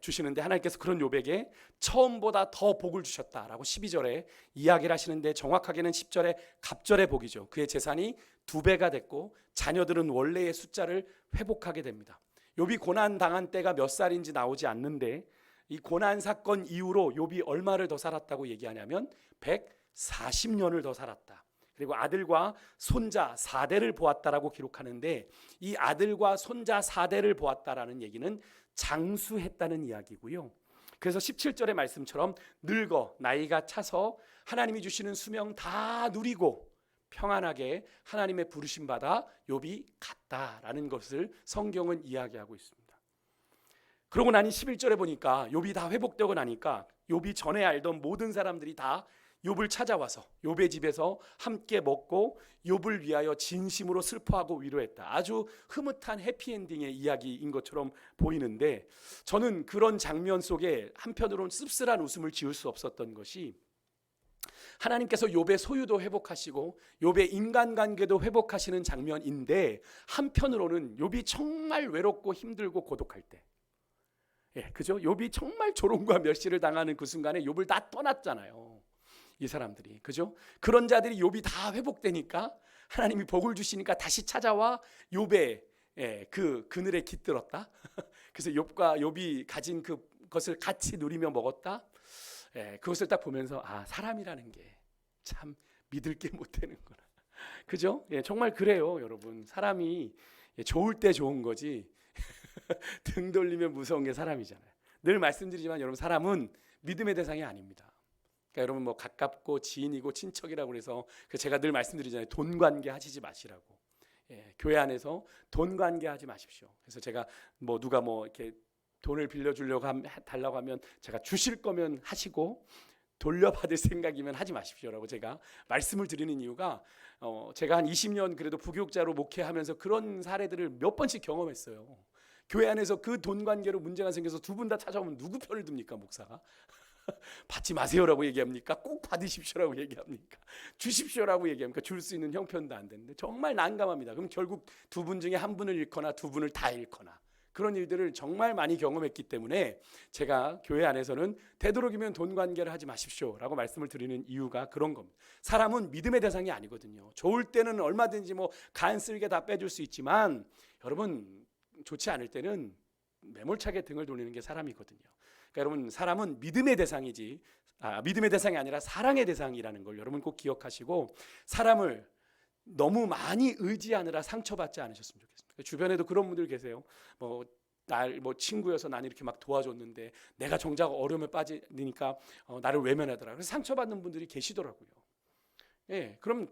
주시는데, 하나님께서 그런 욥에게 처음보다 더 복을 주셨다라고 12절에 이야기를 하시는데, 정확하게는 10절에 갑절의 복이죠. 그의 재산이 2배가 됐고 자녀들은 원래의 숫자를 회복하게 됩니다. 욥이 고난 당한 때가 몇 살인지 나오지 않는데, 이 고난 사건 이후로 욥이 얼마를 더 살았다고 얘기하냐면 140년을 더 살았다. 그리고 아들과 손자 4대를 보았다라고 기록하는데, 이 아들과 손자 4대를 보았다라는 얘기는 장수했다는 이야기고요. 그래서 17절의 말씀처럼 늙어 나이가 차서 하나님이 주시는 수명 다 누리고 평안하게 하나님의 부르심 받아 욥이 갔다라는 것을 성경은 이야기하고 있습니다. 그러고 나니 11절에 보니까 욥이 다 회복되고 나니까 욥이 전에 알던 모든 사람들이 다 욥을 찾아와서 욥의 집에서 함께 먹고 욥을 위하여 진심으로 슬퍼하고 위로했다. 아주 흐뭇한 해피엔딩의 이야기인 것처럼 보이는데, 저는 그런 장면 속에 한편으로는 씁쓸한 웃음을 지을 수 없었던 것이, 하나님께서 욥의 소유도 회복하시고 욥의 인간관계도 회복하시는 장면인데, 한편으로는 욥이 정말 외롭고 힘들고 고독할 때, 예, 그죠? 욥이 정말 조롱과 멸시를 당하는 그 순간에 욥을 다 떠났잖아요. 이 사람들이, 그죠? 그런 자들이 욥이 다 회복되니까 하나님이 복을 주시니까 다시 찾아와 욥의 그 그늘에 깃들었다. 그래서 욥이 가진 그것을 같이 누리며 먹었다. 그것을 딱 보면서 사람이라는 게 참 믿을 게 못 되는구나. 그죠? 정말 그래요, 여러분. 사람이 좋을 때 좋은 거지 등 돌리면 무서운 게 사람이잖아요. 늘 말씀드리지만 여러분, 사람은 믿음의 대상이 아닙니다. 그러니까 여러분 뭐 가깝고 지인이고 친척이라고 해서 제가 늘 말씀드리잖아요. 돈 관계 하시지 마시라고. 교회 안에서 돈 관계 하지 마십시오. 그래서 제가 뭐 누가 뭐 이렇게 돈을 빌려주려고 달라고 하면 제가 주실 거면 하시고 돌려받을 생각이면 하지 마십시오라고 제가 말씀을 드리는 이유가 제가 한 20년 그래도 부교육자로 목회하면서 그런 사례들을 몇 번씩 경험했어요. 교회 안에서 그 돈 관계로 문제가 생겨서 두 분 다 찾아오면 누구 편을 듭니까, 목사가? 받지 마세요라고 얘기합니까? 꼭 받으십시오라고 얘기합니까? 주십시오라고 얘기합니까? 줄 수 있는 형편도 안 되는데 정말 난감합니다. 그럼 결국 두 분 중에 한 분을 잃거나 두 분을 다 잃거나 그런 일들을 정말 많이 경험했기 때문에 제가 교회 안에서는 되도록이면 돈 관계를 하지 마십시오라고 말씀을 드리는 이유가 그런 겁니다. 사람은 믿음의 대상이 아니거든요. 좋을 때는 얼마든지 뭐 간쓸게 다 빼줄 수 있지만 여러분, 좋지 않을 때는 매몰차게 등을 돌리는 게 사람이거든요. 그러니까 여러분, 사람은 믿음의 대상이지 믿음의 대상이 아니라 사랑의 대상이라는 걸 여러분 꼭 기억하시고, 사람을 너무 많이 의지하느라 상처받지 않으셨으면 좋겠습니다. 주변에도 그런 분들 계세요. 뭐 친구여서 난 이렇게 막 도와줬는데 내가 정작 어려움에 빠지니까 나를 외면하더라. 그래서 상처받는 분들이 계시더라고요. 그럼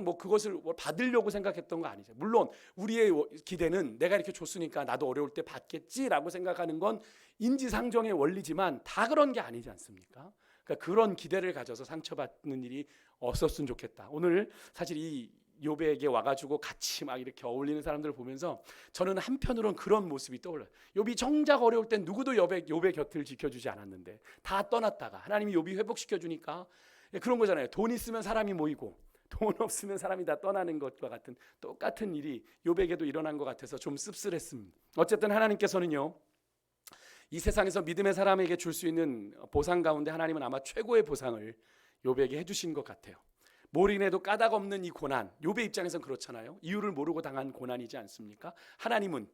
뭐 그것을 받으려고 생각했던 거 아니죠. 물론 우리의 기대는 내가 이렇게 줬으니까 나도 어려울 때 받겠지라고 생각하는 건 인지상정의 원리지만 다 그런 게 아니지 않습니까? 그러니까 그런 기대를 가져서 상처받는 일이 없었으면 좋겠다. 오늘 사실 이 욥에게 와가지고 같이 막 이렇게 어울리는 사람들을 보면서 저는 한편으로는 그런 모습이 떠올라요. 욥이 정작 어려울 땐 누구도 욥의 곁을 지켜주지 않았는데 다 떠났다가 하나님이 욥이 회복시켜주니까 그런 거잖아요. 돈 있으면 사람이 모이고 돈 없으면 사람이 다 떠나는 것과 같은 똑같은 일이 욥에게도 일어난 것 같아서 좀 씁쓸했습니다. 어쨌든 하나님께서는요, 이 세상에서 믿음의 사람에게 줄 수 있는 보상 가운데 하나님은 아마 최고의 보상을 욥에게 해주신 것 같아요. 뭘 인해도 까닭 없는 이 고난, 욥의 입장에서는 그렇잖아요. 이유를 모르고 당한 고난이지 않습니까? 하나님은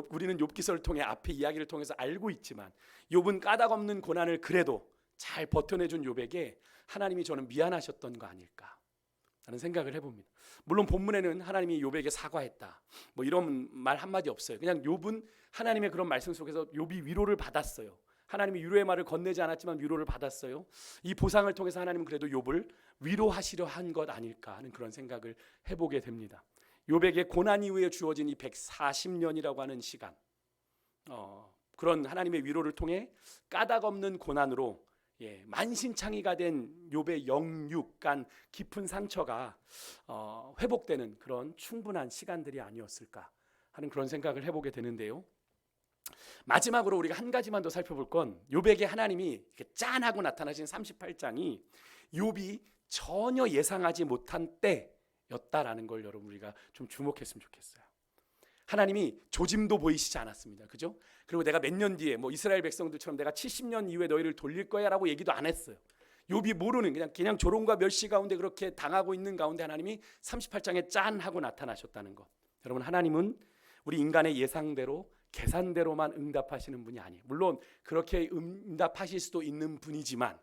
우리는 욥기서를 통해 앞에 이야기를 통해서 알고 있지만 욥은 까닭 없는 고난을 그래도 잘 버텨내준 욥에게 하나님이 저는 미안하셨던 거 아닐까 라는 생각을 해봅니다. 물론 본문에는 하나님이 욥에게 사과했다 뭐 이런 말 한마디 없어요. 그냥 욥은 하나님의 그런 말씀 속에서 욥이 위로를 받았어요. 하나님이 위로의 말을 건네지 않았지만 위로를 받았어요. 이 보상을 통해서 하나님은 그래도 욥을 위로하시려 한 것 아닐까 하는 그런 생각을 해보게 됩니다. 욥에게 고난 이후에 주어진 이 140년이라고 하는 시간, 그런 하나님의 위로를 통해 까닭 없는 고난으로 만신창이가 된 욥의 영육 간 깊은 상처가 회복되는 그런 충분한 시간들이 아니었을까 하는 그런 생각을 해보게 되는데요. 마지막으로 우리가 한 가지만 더 살펴볼 건 욥에게 하나님이 이렇게 짠하고 나타나신 38장이 욥이 전혀 예상하지 못한 때였다라는 걸 여러분 우리가 좀 주목했으면 좋겠어요. 하나님이 조짐도 보이시지 않았습니다. 그죠? 그리고 내가 몇 년 뒤에 뭐 이스라엘 백성들처럼 내가 70년 이후에 너희를 돌릴 거야 라고 얘기도 안 했어요. 욥이 모르는 그냥 조롱과 멸시 가운데 그렇게 당하고 있는 가운데 하나님이 38장에 짠 하고 나타나셨다는 것. 여러분, 하나님은 우리 인간의 예상대로 계산대로만 응답하시는 분이 아니에요. 물론 그렇게 응답하실 수도 있는 분이지만,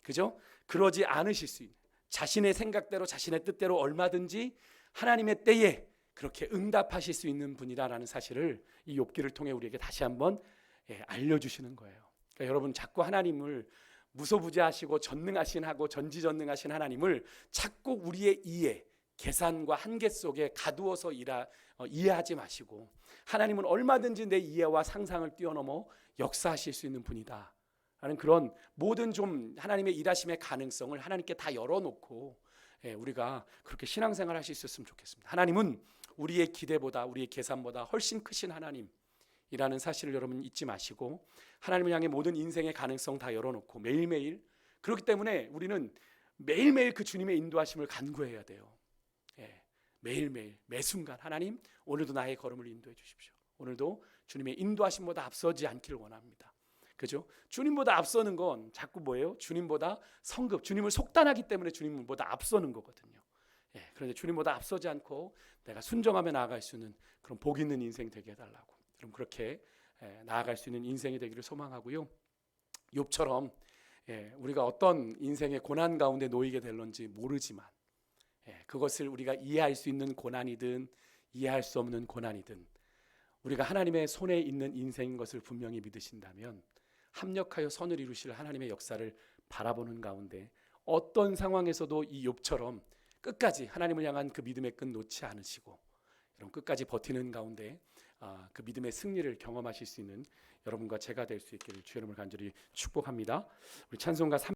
그죠? 그러지 않으실 수 있는, 자신의 생각대로 자신의 뜻대로 얼마든지 하나님의 때에 그렇게 응답하실 수 있는 분이다라는 사실을 이 욥기를 통해 우리에게 다시 한번 알려주시는 거예요. 그러니까 여러분, 자꾸 하나님을 무소부지하시고 전능하신 전지전능하신 하나님을 자꾸 우리의 이해, 계산과 한계 속에 가두어서 이해하지 마시고, 하나님은 얼마든지 내 이해와 상상을 뛰어넘어 역사하실 수 있는 분이다 라는 그런 모든 좀 하나님의 일하심의 가능성을 하나님께 다 열어놓고 우리가 그렇게 신앙생활 하실 수 있었으면 좋겠습니다. 하나님은 우리의 기대보다 우리의 계산보다 훨씬 크신 하나님이라는 사실을 여러분 잊지 마시고, 하나님을 향해 모든 인생의 가능성 다 열어놓고 매일매일, 그렇기 때문에 우리는 매일매일 그 주님의 인도하심을 간구해야 돼요. 매일매일 매순간 하나님, 오늘도 나의 걸음을 인도해 주십시오. 오늘도 주님의 인도하심보다 앞서지 않기를 원합니다. 그죠? 주님보다 앞서는 건 자꾸 뭐예요? 주님보다 성급, 주님을 속단하기 때문에 주님보다 앞서는 거거든요. 예, 그런데 주님보다 앞서지 않고 내가 순종하며 나아갈 수 있는 그런 복 있는 인생 되게 해달라고. 그럼 그렇게 나아갈 수 있는 인생이 되기를 소망하고요. 욥처럼 우리가 어떤 인생의 고난 가운데 놓이게 될런지 모르지만 그것을 우리가 이해할 수 있는 고난이든 이해할 수 없는 고난이든 우리가 하나님의 손에 있는 인생인 것을 분명히 믿으신다면 합력하여 선을 이루실 하나님의 역사를 바라보는 가운데 어떤 상황에서도 이 욥처럼 끝까지 하나님을 향한 그 믿음의 끈 놓지 않으시고 여러분 끝까지 버티는 가운데 그 믿음의 승리를 경험하실 수 있는 여러분과 제가 될 수 있기를 주의 이름을 간절히 축복합니다. 우리 찬송가